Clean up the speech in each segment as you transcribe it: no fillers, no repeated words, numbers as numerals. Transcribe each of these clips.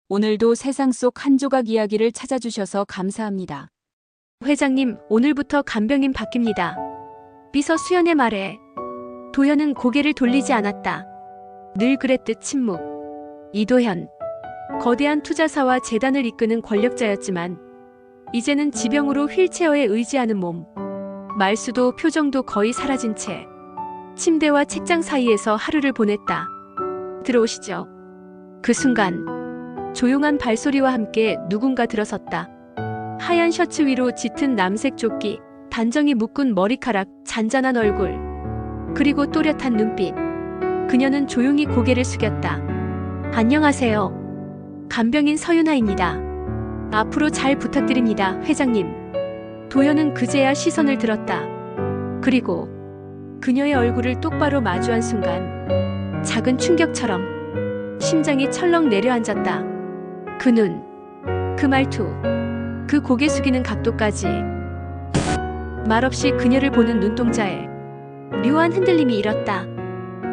오늘도 세상 속 한 조각 이야기를 찾아주셔서 감사합니다. 회장님, 오늘부터 간병인 바뀝니다. 비서 수연의 말에 도현은 고개를 돌리지 않았다. 늘 그랬듯 침묵. 이도현. 거대한 투자사와 재단을 이끄는 권력자였지만 이제는 지병으로 휠체어에 의지하는 몸. 말수도 표정도 거의 사라진 채 침대와 책장 사이에서 하루를 보냈다. 들어오시죠. 그 순간 조용한 발소리와 함께 누군가 들어섰다. 하얀 셔츠 위로 짙은 남색 조끼, 단정히 묶은 머리카락, 잔잔한 얼굴, 그리고 또렷한 눈빛. 그녀는 조용히 고개를 숙였다. 안녕하세요. 간병인 서윤아입니다. 앞으로 잘 부탁드립니다, 회장님. 도현은 그제야 시선을 들었다. 그리고 그녀의 얼굴을 똑바로 마주한 순간 작은 충격처럼 심장이 철렁 내려앉았다. 그 눈, 그 말투, 그 고개 숙이는 각도까지 말없이 그녀를 보는 눈동자에 묘한 흔들림이 일었다.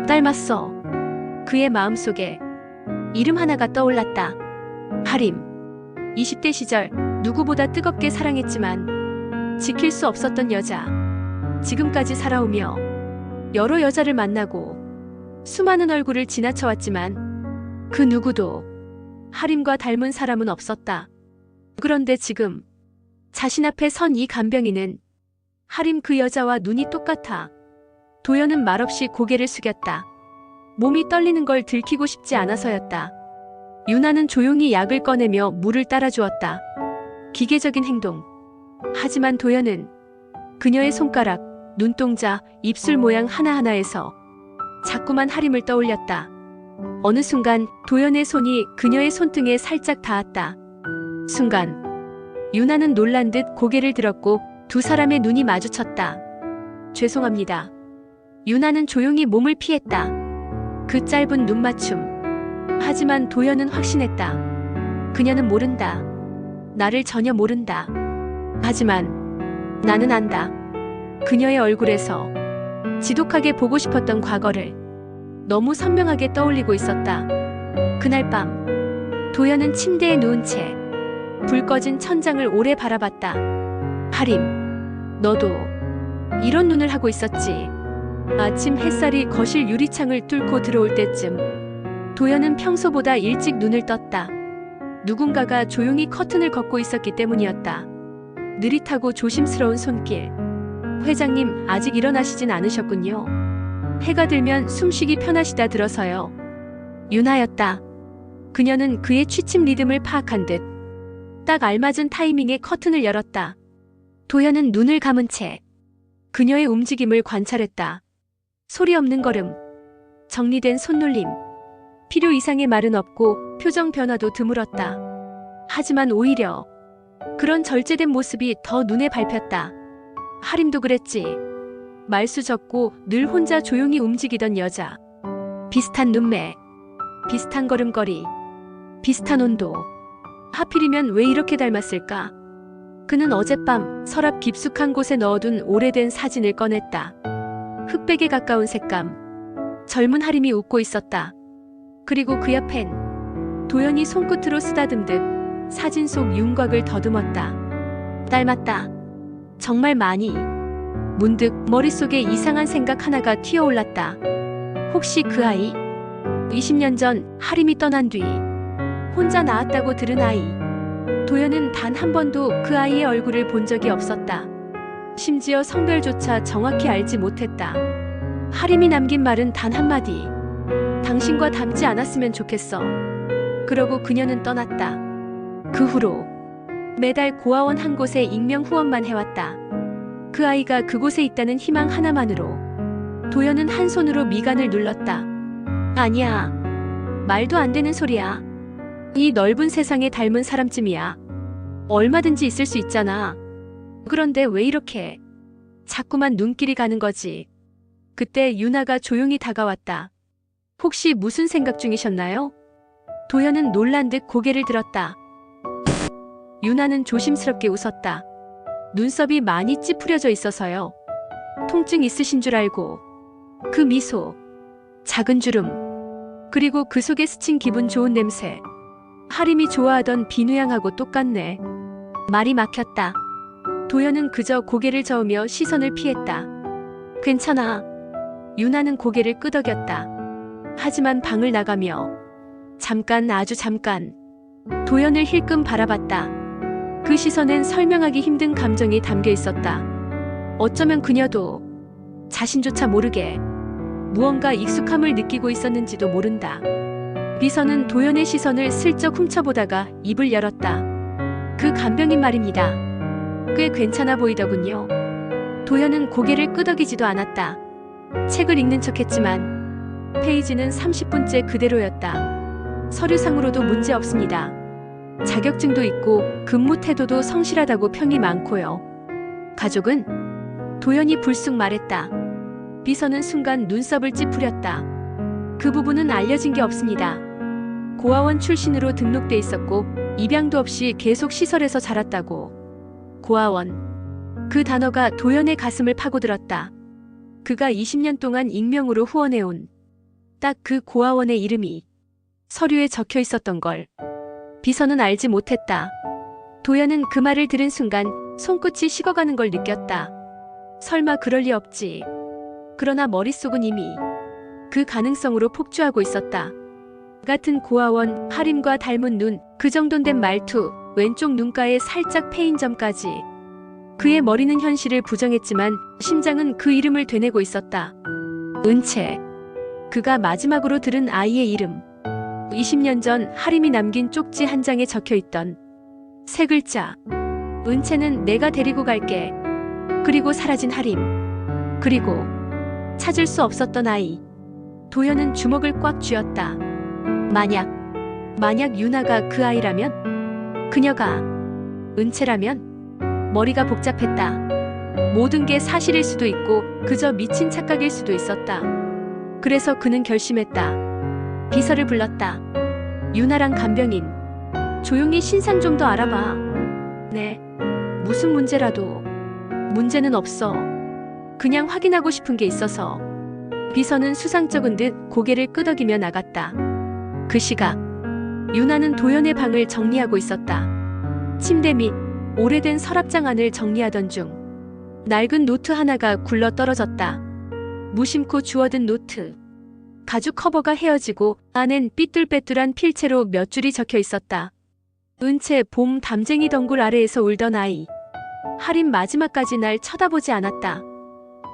닮았어. 그의 마음속에 이름 하나가 떠올랐다. 하림. 20대 시절 누구보다 뜨겁게 사랑했지만 지킬 수 없었던 여자. 지금까지 살아오며 여러 여자를 만나고 수많은 얼굴을 지나쳐왔지만 그 누구도 하림과 닮은 사람은 없었다. 그런데 지금 자신 앞에 선 이 간병인은 하림 그 여자와 눈이 똑같아. 도현은 말없이 고개를 숙였다. 몸이 떨리는 걸 들키고 싶지 않아서였다. 유나는 조용히 약을 꺼내며 물을 따라주었다. 기계적인 행동. 하지만 도현은 그녀의 손가락, 눈동자, 입술 모양 하나하나에서 자꾸만 하림을 떠올렸다. 어느 순간 도현의 손이 그녀의 손등에 살짝 닿았다. 순간 유나는 놀란 듯 고개를 들었고 두 사람의 눈이 마주쳤다. 죄송합니다. 유나는 조용히 몸을 피했다. 그 짧은 눈맞춤. 하지만 도현은 확신했다. 그녀는 모른다. 나를 전혀 모른다. 하지만 나는 안다. 그녀의 얼굴에서 지독하게 보고 싶었던 과거를 너무 선명하게 떠올리고 있었다. 그날 밤 도현은 침대에 누운 채 불 꺼진 천장을 오래 바라봤다. 하림, 너도 이런 눈을 하고 있었지. 아침 햇살이 거실 유리창을 뚫고 들어올 때쯤 도현은 평소보다 일찍 눈을 떴다. 누군가가 조용히 커튼을 걷고 있었기 때문이었다. 느릿하고 조심스러운 손길. 회장님, 아직 일어나시진 않으셨군요. 해가 들면 숨쉬기 편하시다 들어서요. 유나였다. 그녀는 그의 취침 리듬을 파악한 듯 딱 알맞은 타이밍에 커튼을 열었다. 도현은 눈을 감은 채 그녀의 움직임을 관찰했다. 소리 없는 걸음, 정리된 손놀림, 필요 이상의 말은 없고 표정 변화도 드물었다. 하지만 오히려 그런 절제된 모습이 더 눈에 밟혔다. 하림도 그랬지. 말수 적고 늘 혼자 조용히 움직이던 여자. 비슷한 눈매, 비슷한 걸음걸이, 비슷한 온도. 하필이면 왜 이렇게 닮았을까? 그는 어젯밤 서랍 깊숙한 곳에 넣어둔 오래된 사진을 꺼냈다. 흑백에 가까운 색감. 젊은 하림이 웃고 있었다. 그리고 그 옆엔 도현이 손끝으로 쓰다듬듯 사진 속 윤곽을 더듬었다. 닮았다. 정말 많이. 문득 머릿속에 이상한 생각 하나가 튀어올랐다. 혹시 그 아이? 20년 전 하림이 떠난 뒤 혼자 낳았다고 들은 아이. 도현은 단 한 번도 그 아이의 얼굴을 본 적이 없었다. 심지어 성별조차 정확히 알지 못했다. 하림이 남긴 말은 단 한마디. 당신과 닮지 않았으면 좋겠어. 그러고 그녀는 떠났다. 그 후로 매달 고아원 한 곳에 익명 후원만 해왔다. 그 아이가 그곳에 있다는 희망 하나만으로 도현은 한 손으로 미간을 눌렀다. 아니야. 말도 안 되는 소리야. 이 넓은 세상에 닮은 사람쯤이야. 얼마든지 있을 수 있잖아. 그런데 왜 이렇게 자꾸만 눈길이 가는 거지? 그때 유나가 조용히 다가왔다. 혹시 무슨 생각 중이셨나요? 도현은 놀란 듯 고개를 들었다. 유나는 조심스럽게 웃었다. 눈썹이 많이 찌푸려져 있어서요. 통증 있으신 줄 알고. 그 미소, 작은 주름, 그리고 그 속에 스친 기분 좋은 냄새. 하림이 좋아하던 비누향하고 똑같네. 말이 막혔다. 도연은 그저 고개를 저으며 시선을 피했다. 괜찮아. 유나는 고개를 끄덕였다. 하지만 방을 나가며 잠깐, 아주 잠깐 도연을 힐끔 바라봤다. 그 시선엔 설명하기 힘든 감정이 담겨 있었다. 어쩌면 그녀도 자신조차 모르게 무언가 익숙함을 느끼고 있었는지도 모른다. 비서는 도연의 시선을 슬쩍 훔쳐보다가 입을 열었다. 그 간병인 말입니다. 꽤 괜찮아 보이더군요. 도연은 고개를 끄덕이지도 않았다. 책을 읽는 척했지만 페이지는 30분째 그대로였다. 서류상으로도 문제 없습니다. 자격증도 있고 근무 태도도 성실하다고 평이 많고요. 가족은? 도연이 불쑥 말했다. 비서는 순간 눈썹을 찌푸렸다. 그 부분은 알려진 게 없습니다. 고아원 출신으로 등록돼 있었고 입양도 없이 계속 시설에서 자랐다고. 고아원. 그 단어가 도연의 가슴을 파고들었다. 그가 20년 동안 익명으로 후원해온 딱 그 고아원의 이름이 서류에 적혀 있었던 걸 비서는 알지 못했다. 도연은 그 말을 들은 순간 손끝이 식어가는 걸 느꼈다. 설마 그럴 리 없지. 그러나 머릿속은 이미 그 가능성으로 폭주하고 있었다. 같은 고아원, 하림과 닮은 눈, 그 정돈 된 말투, 왼쪽 눈가에 살짝 패인 점까지. 그의 머리는 현실을 부정했지만 심장은 그 이름을 되뇌고 있었다. 은채. 그가 마지막으로 들은 아이의 이름. 20년 전 하림이 남긴 쪽지 한 장에 적혀있던 세 글자. 은채는 내가 데리고 갈게. 그리고 사라진 하림. 그리고 찾을 수 없었던 아이. 도연은 주먹을 꽉 쥐었다. 만약 유나가 그 아이라면? 그녀가 은채라면? 머리가 복잡했다. 모든 게 사실일 수도 있고 그저 미친 착각일 수도 있었다. 그래서 그는 결심했다. 비서를 불렀다. 유나랑 간병인. 조용히 신상 좀 더 알아봐. 네. 무슨 문제라도. 문제는 없어. 그냥 확인하고 싶은 게 있어서. 비서는 수상쩍은 듯 고개를 끄덕이며 나갔다. 그 시각 유나는 도연의 방을 정리하고 있었다. 침대 및 오래된 서랍장 안을 정리하던 중 낡은 노트 하나가 굴러 떨어졌다. 무심코 주워든 노트. 가죽 커버가 헤어지고 안엔 삐뚤빼뚤한 필체로 몇 줄이 적혀 있었다. 은채 봄 담쟁이 덩굴 아래에서 울던 아이. 하림 마지막까지 날 쳐다보지 않았다.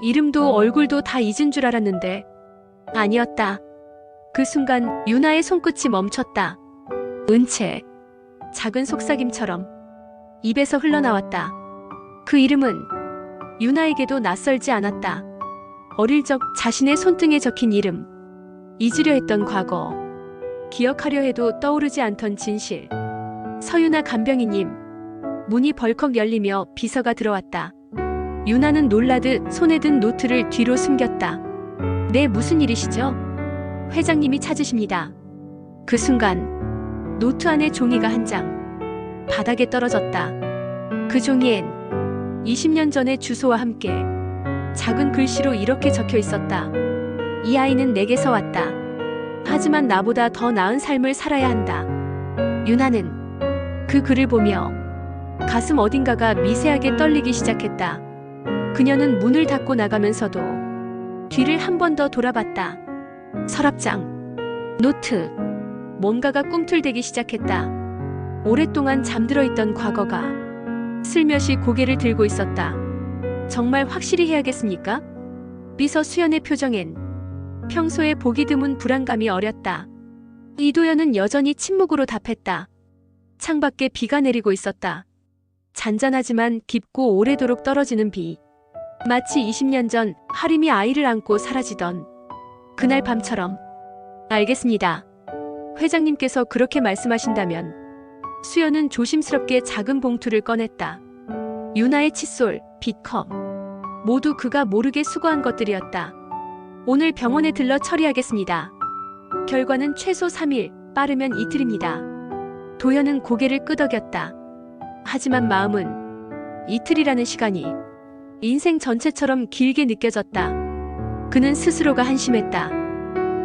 이름도 얼굴도 다 잊은 줄 알았는데 아니었다. 그 순간 유나의 손끝이 멈췄다. 은채. 작은 속삭임처럼 입에서 흘러나왔다. 그 이름은 유나에게도 낯설지 않았다. 어릴 적 자신의 손등에 적힌 이름. 잊으려 했던 과거. 기억하려 해도 떠오르지 않던 진실. 서유나 간병인님. 문이 벌컥 열리며 비서가 들어왔다. 유나는 놀라듯 손에 든 노트를 뒤로 숨겼다. 네, 무슨 일이시죠? 회장님이 찾으십니다. 그 순간 노트 안에 종이가 한 장 바닥에 떨어졌다. 그 종이엔 20년 전의 주소와 함께 작은 글씨로 이렇게 적혀 있었다. 이 아이는 내게서 왔다. 하지만 나보다 더 나은 삶을 살아야 한다. 유나는 그 글을 보며 가슴 어딘가가 미세하게 떨리기 시작했다. 그녀는 문을 닫고 나가면서도 뒤를 한 번 더 돌아봤다. 서랍장, 노트, 뭔가가 꿈틀대기 시작했다. 오랫동안 잠들어 있던 과거가 슬며시 고개를 들고 있었다. 정말 확실히 해야겠습니까? 비서 수연의 표정엔 평소에 보기 드문 불안감이 어렸다. 이도연은 여전히 침묵으로 답했다. 창밖에 비가 내리고 있었다. 잔잔하지만 깊고 오래도록 떨어지는 비. 마치 20년 전 하림이 아이를 안고 사라지던 그날 밤처럼. 알겠습니다. 회장님께서 그렇게 말씀하신다면. 수연은 조심스럽게 작은 봉투를 꺼냈다. 유나의 칫솔, 빗컵. 모두 그가 모르게 수거한 것들이었다. 오늘 병원에 들러 처리하겠습니다. 결과는 최소 3일, 빠르면 이틀입니다. 도연은 고개를 끄덕였다. 하지만 마음은 이틀이라는 시간이 인생 전체처럼 길게 느껴졌다. 그는 스스로가 한심했다.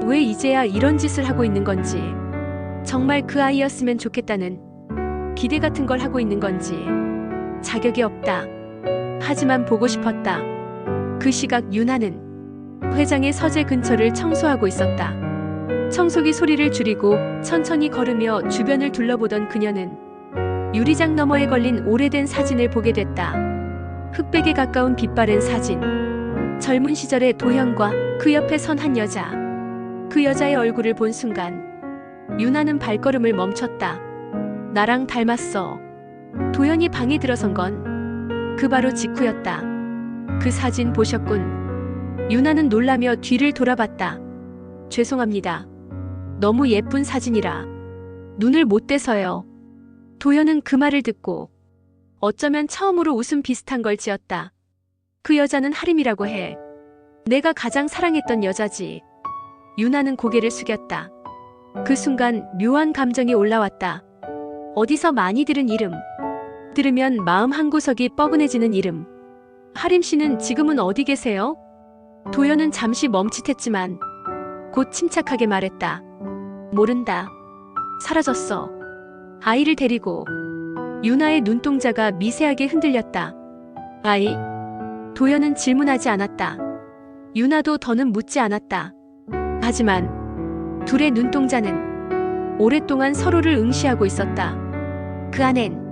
왜 이제야 이런 짓을 하고 있는 건지. 정말 그 아이였으면 좋겠다는 기대 같은 걸 하고 있는 건지 자격이 없다. 하지만 보고 싶었다. 그 시각 유나는 회장의 서재 근처를 청소하고 있었다. 청소기 소리를 줄이고 천천히 걸으며 주변을 둘러보던 그녀는 유리장 너머에 걸린 오래된 사진을 보게 됐다. 흑백에 가까운 빛바랜 사진. 젊은 시절의 도현과 그 옆에 선 한 여자. 그 여자의 얼굴을 본 순간 유나는 발걸음을 멈췄다. 나랑 닮았어. 도현이 방에 들어선 건 그 바로 직후였다. 그 사진 보셨군. 유나는 놀라며 뒤를 돌아봤다. 죄송합니다. 너무 예쁜 사진이라 눈을 못 떼서요. 도현은 그 말을 듣고 어쩌면 처음으로 웃음 비슷한 걸 지었다. 그 여자는 하림이라고 해. 내가 가장 사랑했던 여자지. 유나는 고개를 숙였다. 그 순간 묘한 감정이 올라왔다. 어디서 많이 들은 이름. 들으면 마음 한구석이 뻐근해지는 이름. 하림 씨는 지금은 어디 계세요? 도현은 잠시 멈칫했지만 곧 침착하게 말했다. 모른다. 사라졌어. 아이를 데리고. 유나의 눈동자가 미세하게 흔들렸다. 아이? 도현은 질문하지 않았다. 유나도 더는 묻지 않았다. 하지만 둘의 눈동자는 오랫동안 서로를 응시하고 있었다. 그 안엔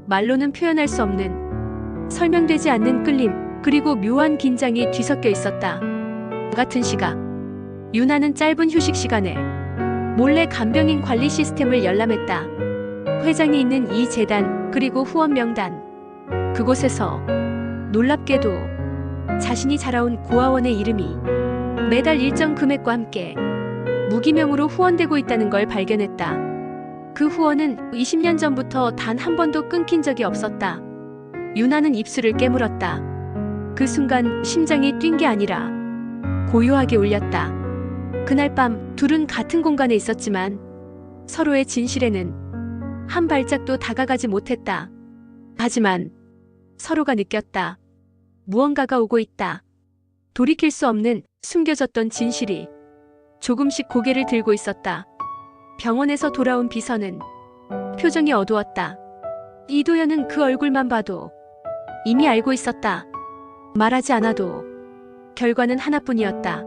말로는 표현할 수 없는 설명되지 않는 끌림 그리고 묘한 긴장이 뒤섞여 있었다. 같은 시각 유나는 짧은 휴식 시간에 몰래 간병인 관리 시스템을 열람했다. 회장이 있는 이 재단 그리고 후원 명단. 그곳에서 놀랍게도 자신이 자라온 고아원의 이름이 매달 일정 금액과 함께 무기명으로 후원되고 있다는 걸 발견했다. 그 후원은 20년 전부터 단 한 번도 끊긴 적이 없었다. 유나는 입술을 깨물었다. 그 순간 심장이 뛴 게 아니라 고요하게 울렸다. 그날 밤 둘은 같은 공간에 있었지만 서로의 진실에는 한 발짝도 다가가지 못했다. 하지만 서로가 느꼈다. 무언가가 오고 있다. 돌이킬 수 없는 숨겨졌던 진실이 조금씩 고개를 들고 있었다. 병원에서 돌아온 비서는 표정이 어두웠다. 이도현은 그 얼굴만 봐도 이미 알고 있었다. 말하지 않아도 결과는 하나뿐이었다.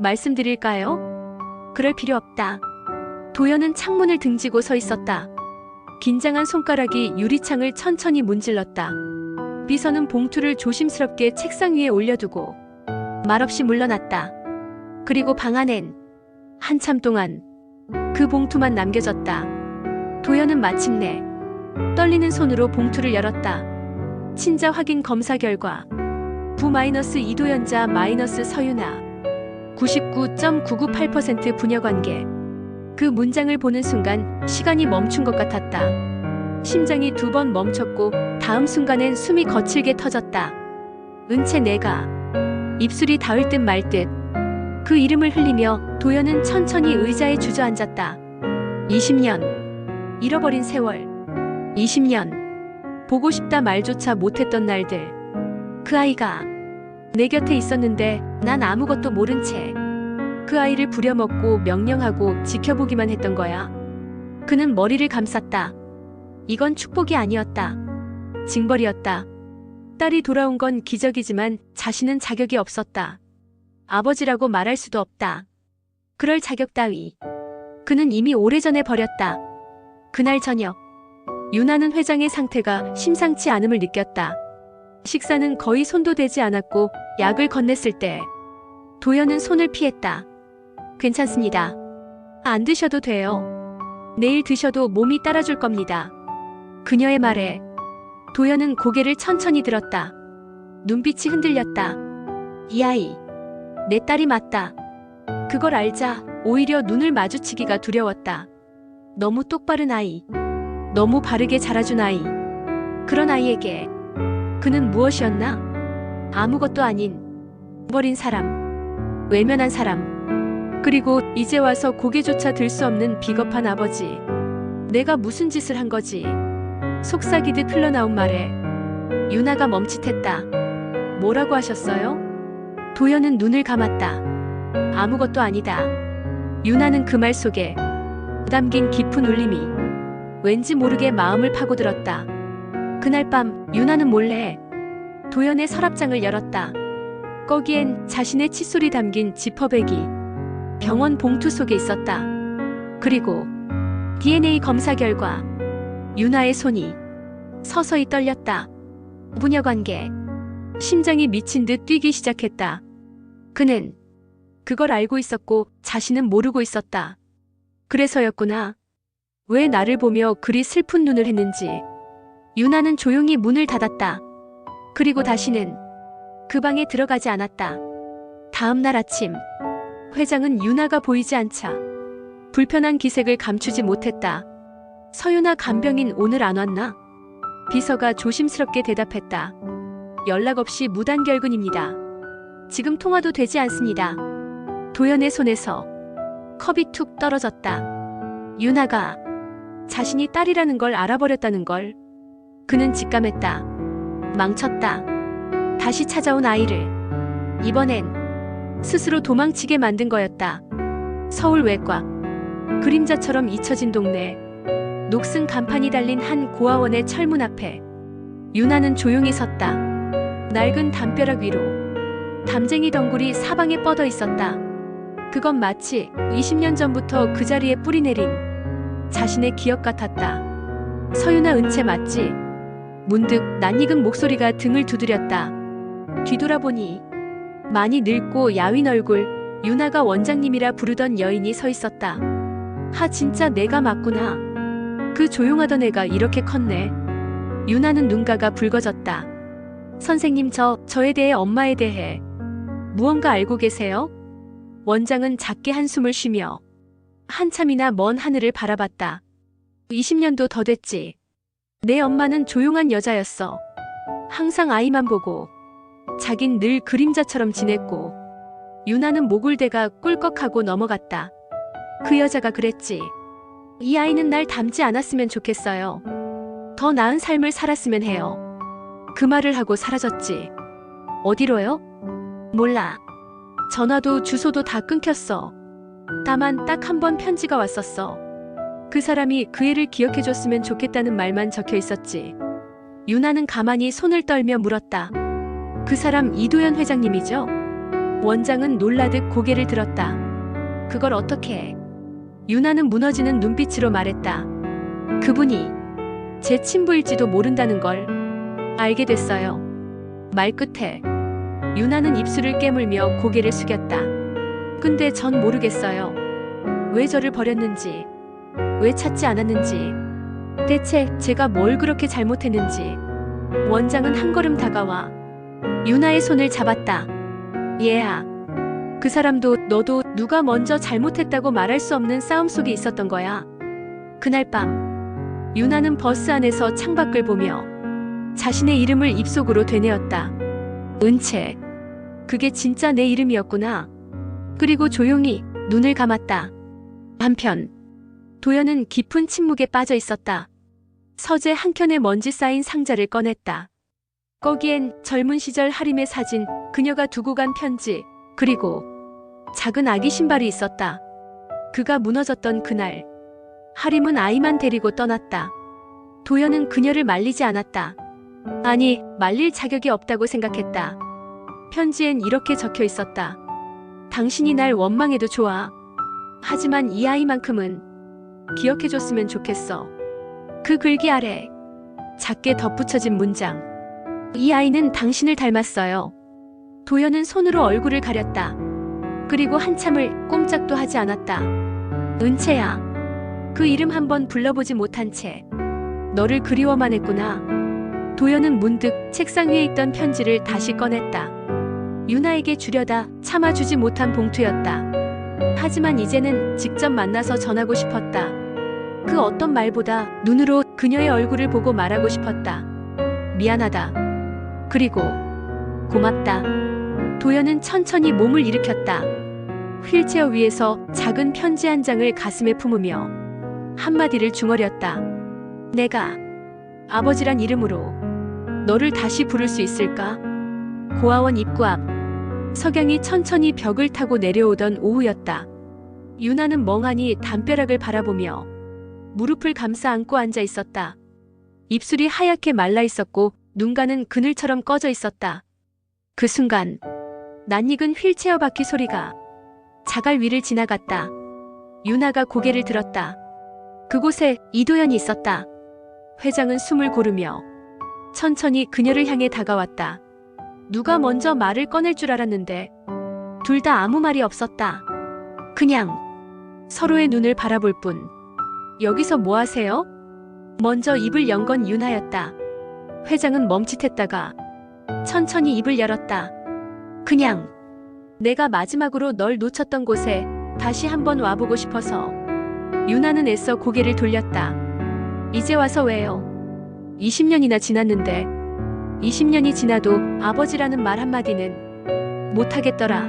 말씀드릴까요? 그럴 필요 없다. 도현은 창문을 등지고 서 있었다. 긴장한 손가락이 유리창을 천천히 문질렀다. 비서는 봉투를 조심스럽게 책상 위에 올려두고 말없이 물러났다. 그리고 방 안엔 한참 동안 그 봉투만 남겨졌다. 도현은 마침내 떨리는 손으로 봉투를 열었다. 친자 확인 검사 결과 부-이도현자 -서유나 99.998% 부녀관계. 그 문장을 보는 순간 시간이 멈춘 것 같았다. 심장이 2번 멈췄고 다음 순간엔 숨이 거칠게 터졌다. 은채 내가. 입술이 닿을 듯 말 듯. 그 이름을 흘리며 도현은 천천히 의자에 주저앉았다. 20년. 잃어버린 세월. 20년. 보고 싶다 말조차 못했던 날들. 그 아이가 내 곁에 있었는데 난 아무것도 모른 채 그 아이를 부려먹고 명령하고 지켜보기만 했던 거야. 그는 머리를 감쌌다. 이건 축복이 아니었다. 징벌이었다. 딸이 돌아온 건 기적이지만 자신은 자격이 없었다. 아버지라고 말할 수도 없다. 그럴 자격 따위 그는 이미 오래전에 버렸다. 그날 저녁 유나는 회장의 상태가 심상치 않음을 느꼈다. 식사는 거의 손도 대지 않았고 약을 건넸을 때 도현은 손을 피했다. 괜찮습니다. 안 드셔도 돼요. 내일 드셔도 몸이 따라줄 겁니다. 그녀의 말에 도현은 고개를 천천히 들었다. 눈빛이 흔들렸다. 이 아이, 내 딸이 맞다. 그걸 알자 오히려 눈을 마주치기가 두려웠다. 너무 똑바른 아이, 너무 바르게 자라준 아이. 그런 아이에게 그는 무엇이었나? 아무것도 아닌 버린 사람, 외면한 사람. 그리고 이제 와서 고개조차 들 수 없는 비겁한 아버지. 내가 무슨 짓을 한 거지? 속삭이듯 흘러나온 말에 유나가 멈칫했다. 뭐라고 하셨어요? 도현은 눈을 감았다. 아무것도 아니다. 유나는 그 말 속에 담긴 깊은 울림이 왠지 모르게 마음을 파고들었다. 그날 밤 유나는 몰래 도연의 서랍장을 열었다. 거기엔 자신의 칫솔이 담긴 지퍼백이 병원 봉투 속에 있었다. 그리고 DNA 검사 결과 유나의 손이 서서히 떨렸다. 부녀관계. 심장이 미친 듯 뛰기 시작했다. 그는 그걸 알고 있었고 자신은 모르고 있었다. 그래서였구나. 왜 나를 보며 그리 슬픈 눈을 했는지. 유나는 조용히 문을 닫았다. 그리고 다시는 그 방에 들어가지 않았다. 다음 날 아침, 회장은 유나가 보이지 않자 불편한 기색을 감추지 못했다. 서유나 간병인 오늘 안 왔나? 비서가 조심스럽게 대답했다. 연락 없이 무단결근입니다. 지금 통화도 되지 않습니다. 도연의 손에서 컵이 툭 떨어졌다. 유나가 자신이 딸이라는 걸 알아버렸다는 걸. 그는 직감했다. 망쳤다. 다시 찾아온 아이를. 이번엔 스스로 도망치게 만든 거였다. 서울 외곽. 그림자처럼 잊혀진 동네. 녹슨 간판이 달린 한 고아원의 철문 앞에 유나는 조용히 섰다. 낡은 담벼락 위로 담쟁이 덩굴이 사방에 뻗어 있었다. 그건 마치 20년 전부터 그 자리에 뿌리 내린 자신의 기억 같았다. 서유나 은채 맞지? 문득 낯익은 목소리가 등을 두드렸다. 뒤돌아보니 많이 늙고 야윈 얼굴 유나가 원장님이라 부르던 여인이 서 있었다. 하, 진짜 내가 맞구나. 그 조용하던 애가 이렇게 컸네. 유나는 눈가가 붉어졌다. 선생님, 저에 대해, 엄마에 대해 무언가 알고 계세요? 원장은 작게 한숨을 쉬며 한참이나 먼 하늘을 바라봤다. 20년도 더 됐지. 내 엄마는 조용한 여자였어. 항상 아이만 보고 자긴 늘 그림자처럼 지냈고. 유나는 목울대가 꿀꺽하고 넘어갔다. 그 여자가 그랬지. 이 아이는 날 닮지 않았으면 좋겠어요. 더 나은 삶을 살았으면 해요. 그 말을 하고 사라졌지. 어디로요? 몰라. 전화도 주소도 다 끊겼어. 다만 딱 한 번 편지가 왔었어. 그 사람이 그 애를 기억해줬으면 좋겠다는 말만 적혀 있었지. 유나는 가만히 손을 떨며 물었다. 그 사람 이도현 회장님이죠? 원장은 놀라듯 고개를 들었다. 그걸 어떻게 해? 유나는 무너지는 눈빛으로 말했다. 그분이 제 친부일지도 모른다는 걸 알게 됐어요. 말 끝에 유나는 입술을 깨물며 고개를 숙였다. 근데 전 모르겠어요. 왜 저를 버렸는지, 왜 찾지 않았는지, 대체 제가 뭘 그렇게 잘못했는지. 원장은 한 걸음 다가와 유나의 손을 잡았다. 얘야, 그 사람도 너도 누가 먼저 잘못했다고 말할 수 없는 싸움 속에 있었던 거야. 그날 밤 유나는 버스 안에서 창밖을 보며 자신의 이름을 입속으로 되뇌었다. 은채. 그게 진짜 내 이름이었구나. 그리고 조용히 눈을 감았다. 한편 도연은 깊은 침묵에 빠져 있었다. 서재 한켠에 먼지 쌓인 상자를 꺼냈다. 거기엔 젊은 시절 하림의 사진, 그녀가 두고 간 편지, 그리고 작은 아기 신발이 있었다. 그가 무너졌던 그날 하림은 아이만 데리고 떠났다. 도연은 그녀를 말리지 않았다. 아니, 말릴 자격이 없다고 생각했다. 편지엔 이렇게 적혀 있었다. 당신이 날 원망해도 좋아. 하지만 이 아이만큼은 기억해줬으면 좋겠어. 그 글귀 아래 작게 덧붙여진 문장. 이 아이는 당신을 닮았어요. 도연은 손으로 얼굴을 가렸다. 그리고 한참을 꼼짝도 하지 않았다. 은채야. 그 이름 한번 불러보지 못한 채 너를 그리워만 했구나. 도연은 문득 책상 위에 있던 편지를 다시 꺼냈다. 유나에게 주려다 참아주지 못한 봉투였다. 하지만 이제는 직접 만나서 전하고 싶었다. 그 어떤 말보다 눈으로 그녀의 얼굴을 보고 말하고 싶었다. 미안하다. 그리고 고맙다. 도연은 천천히 몸을 일으켰다. 휠체어 위에서 작은 편지 한 장을 가슴에 품으며 한마디를 중얼였다. 내가 아버지란 이름으로 너를 다시 부를 수 있을까? 고아원 입구 앞 석양이 천천히 벽을 타고 내려오던 오후였다. 유나는 멍하니 담벼락을 바라보며 무릎을 감싸 안고 앉아 있었다. 입술이 하얗게 말라 있었고 눈가는 그늘처럼 꺼져 있었다. 그 순간 낯익은 휠체어 바퀴 소리가 자갈 위를 지나갔다. 유나가 고개를 들었다. 그곳에 이도현이 있었다. 회장은 숨을 고르며 천천히 그녀를 향해 다가왔다. 누가 먼저 말을 꺼낼 줄 알았는데 둘 다 아무 말이 없었다. 그냥 서로의 눈을 바라볼 뿐. 여기서 뭐 하세요? 먼저 입을 연 건 유나였다. 회장은 멈칫했다가 천천히 입을 열었다. 그냥 내가 마지막으로 널 놓쳤던 곳에 다시 한번 와보고 싶어서. 유나는 애써 고개를 돌렸다. 이제 와서 왜요? 20년이나 지났는데 20년이 지나도 아버지라는 말 한마디는 못하겠더라.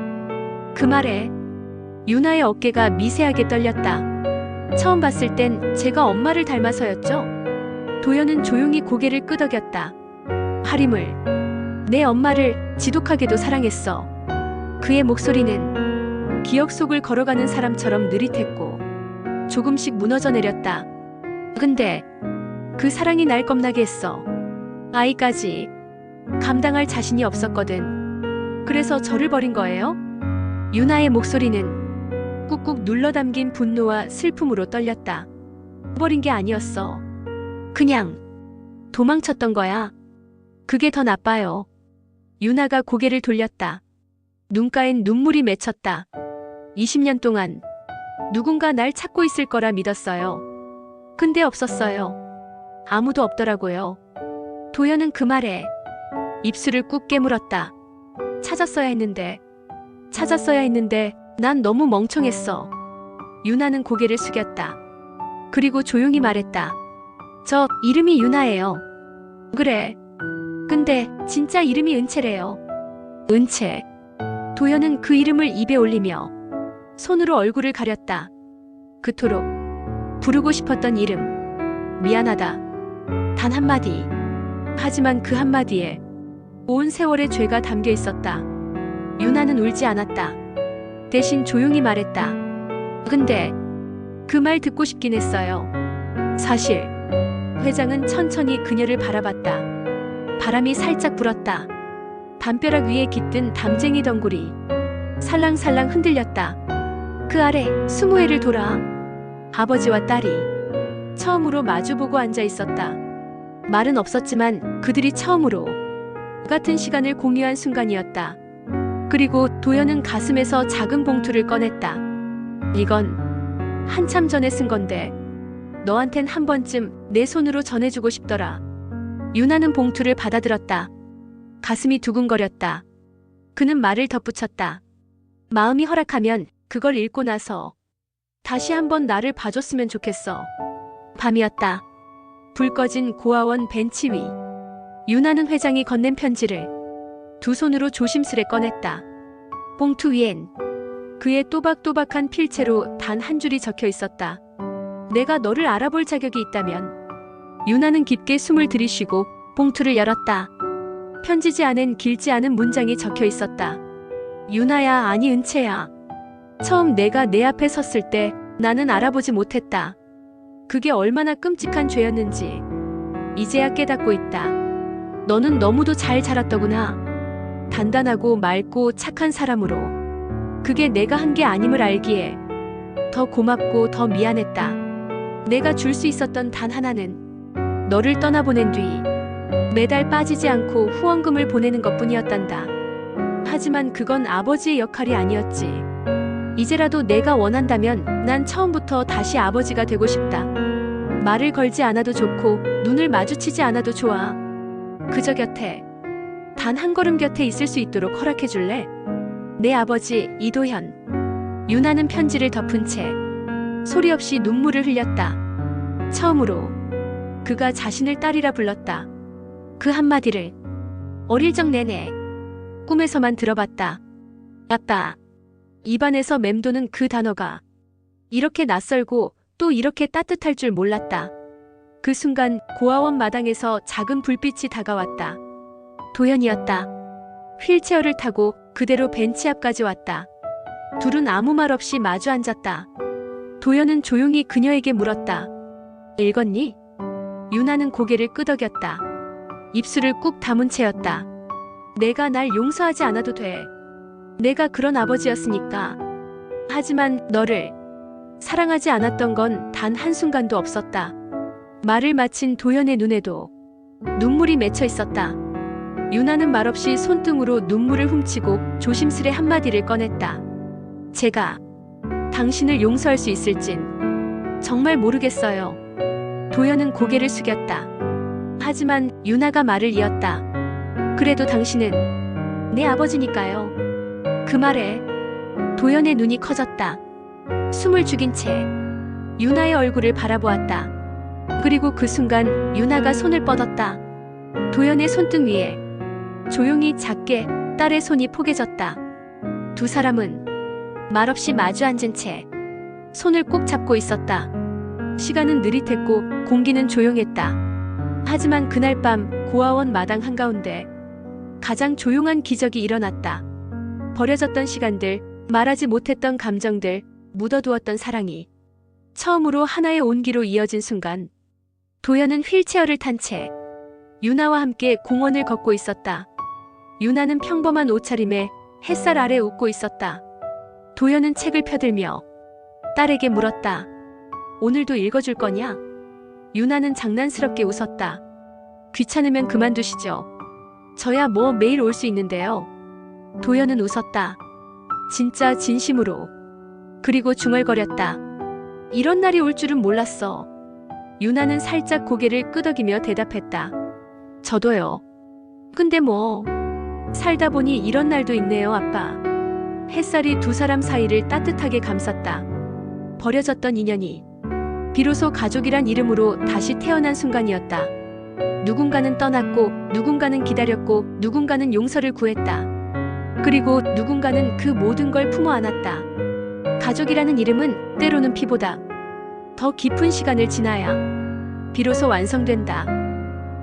그 말에 유나의 어깨가 미세하게 떨렸다. 처음 봤을 땐 제가 엄마를 닮아서였죠? 도연은 조용히 고개를 끄덕였다. 하림을, 내 엄마를 지독하게도 사랑했어. 그의 목소리는 기억 속을 걸어가는 사람처럼 느릿했고 조금씩 무너져 내렸다. 근데 그 사랑이 날 겁나게 했어. 아이까지 감당할 자신이 없었거든. 그래서 저를 버린 거예요? 유나의 목소리는 꾹꾹 눌러 담긴 분노와 슬픔으로 떨렸다. 버린 게 아니었어. 그냥 도망쳤던 거야. 그게 더 나빠요. 유나가 고개를 돌렸다. 눈가엔 눈물이 맺혔다. 20년 동안 누군가 날 찾고 있을 거라 믿었어요. 근데 없었어요. 아무도 없더라고요. 도연은 그 말에 입술을 꾹 깨물었다. 찾았어야 했는데 난 너무 멍청했어. 유나는 고개를 숙였다. 그리고 조용히 말했다. 저 이름이 유나예요. 그래. 근데 진짜 이름이 은채래요. 은채. 도연은 그 이름을 입에 올리며 손으로 얼굴을 가렸다. 그토록 부르고 싶었던 이름. 미안하다. 단 한마디. 하지만 그 한마디에 온 세월의 죄가 담겨 있었다. 유나는 울지 않았다. 대신 조용히 말했다. 근데 그 말 듣고 싶긴 했어요. 사실. 회장은 천천히 그녀를 바라봤다. 바람이 살짝 불었다. 담벼락 위에 깃든 담쟁이 덩굴이 살랑살랑 흔들렸다. 그 아래 20회를 돌아 아버지와 딸이 처음으로 마주보고 앉아 있었다. 말은 없었지만 그들이 처음으로 같은 시간을 공유한 순간이었다. 그리고 도연은 가슴에서 작은 봉투를 꺼냈다. 이건 한참 전에 쓴 건데 너한텐 한 번쯤 내 손으로 전해주고 싶더라. 유나는 봉투를 받아들었다. 가슴이 두근거렸다. 그는 말을 덧붙였다. 마음이 허락하면 그걸 읽고 나서 다시 한번 나를 봐줬으면 좋겠어. 밤이었다. 불 꺼진 고아원 벤치 위. 유나는 회장이 건넨 편지를 두 손으로 조심스레 꺼냈다. 봉투 위엔 그의 또박또박한 필체로 단 한 줄이 적혀 있었다. 내가 너를 알아볼 자격이 있다면. 유나는 깊게 숨을 들이쉬고 봉투를 열었다. 편지지 안엔 길지 않은 문장이 적혀 있었다. 유나야, 아니 은채야. 처음 내가 내 앞에 섰을 때 나는 알아보지 못했다. 그게 얼마나 끔찍한 죄였는지 이제야 깨닫고 있다. 너는 너무도 잘 자랐더구나. 단단하고 맑고 착한 사람으로. 그게 내가 한 게 아님을 알기에 더 고맙고 더 미안했다. 내가 줄 수 있었던 단 하나는 너를 떠나보낸 뒤 매달 빠지지 않고 후원금을 보내는 것뿐이었단다. 하지만 그건 아버지의 역할이 아니었지. 이제라도 내가 원한다면 난 처음부터 다시 아버지가 되고 싶다. 말을 걸지 않아도 좋고 눈을 마주치지 않아도 좋아. 그저 곁에, 단 한 걸음 곁에 있을 수 있도록 허락해 줄래? 내 아버지 이도현. 유나는 편지를 덮은 채 소리 없이 눈물을 흘렸다. 처음으로 그가 자신을 딸이라 불렀다. 그 한마디를 어릴 적 내내 꿈에서만 들어봤다. 아빠. 입안에서 맴도는 그 단어가 이렇게 낯설고 또 이렇게 따뜻할 줄 몰랐다. 그 순간 고아원 마당에서 작은 불빛이 다가왔다. 도연이었다. 휠체어를 타고 그대로 벤치 앞까지 왔다. 둘은 아무 말 없이 마주 앉았다. 도연은 조용히 그녀에게 물었다. 읽었니? 유나는 고개를 끄덕였다. 입술을 꾹 다문 채였다. 내가 날 용서하지 않아도 돼. 내가 그런 아버지였으니까. 하지만 너를 사랑하지 않았던 건 단 한순간도 없었다. 말을 마친 도연의 눈에도 눈물이 맺혀 있었다. 유나는 말없이 손등으로 눈물을 훔치고 조심스레 한마디를 꺼냈다. 제가 당신을 용서할 수 있을진 정말 모르겠어요. 도연은 고개를 숙였다. 하지만 유나가 말을 이었다. 그래도 당신은 내 아버지니까요. 그 말에 도연의 눈이 커졌다. 숨을 죽인 채 유나의 얼굴을 바라보았다. 그리고 그 순간 유나가 손을 뻗었다. 도연의 손등 위에 조용히 작게 딸의 손이 포개졌다. 두 사람은 말없이 마주 앉은 채 손을 꼭 잡고 있었다. 시간은 느릿했고 공기는 조용했다. 하지만 그날 밤 고아원 마당 한가운데 가장 조용한 기적이 일어났다. 버려졌던 시간들, 말하지 못했던 감정들, 묻어두었던 사랑이 처음으로 하나의 온기로 이어진 순간 도연은 휠체어를 탄 채 유나와 함께 공원을 걷고 있었다. 유나는 평범한 옷차림에 햇살 아래 웃고 있었다. 도연은 책을 펴들며 딸에게 물었다. 오늘도 읽어줄 거냐? 유나는 장난스럽게 웃었다. 귀찮으면 그만두시죠. 저야 뭐 매일 올 수 있는데요. 도연은 웃었다. 진짜 진심으로. 그리고 중얼거렸다. 이런 날이 올 줄은 몰랐어. 유나는 살짝 고개를 끄덕이며 대답했다. 저도요. 근데 뭐 살다 보니 이런 날도 있네요, 아빠. 햇살이 두 사람 사이를 따뜻하게 감쌌다. 버려졌던 인연이 비로소 가족이란 이름으로 다시 태어난 순간이었다. 누군가는 떠났고, 누군가는 기다렸고, 누군가는 용서를 구했다. 그리고 누군가는 그 모든 걸 품어 안았다. 가족이라는 이름은 때로는 피보다 더 깊은 시간을 지나야 비로소 완성된다.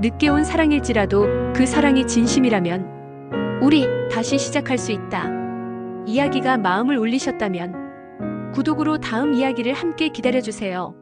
늦게 온 사랑일지라도 그 사랑이 진심이라면 우리 다시 시작할 수 있다. 이야기가 마음을 울리셨다면 구독으로 다음 이야기를 함께 기다려주세요.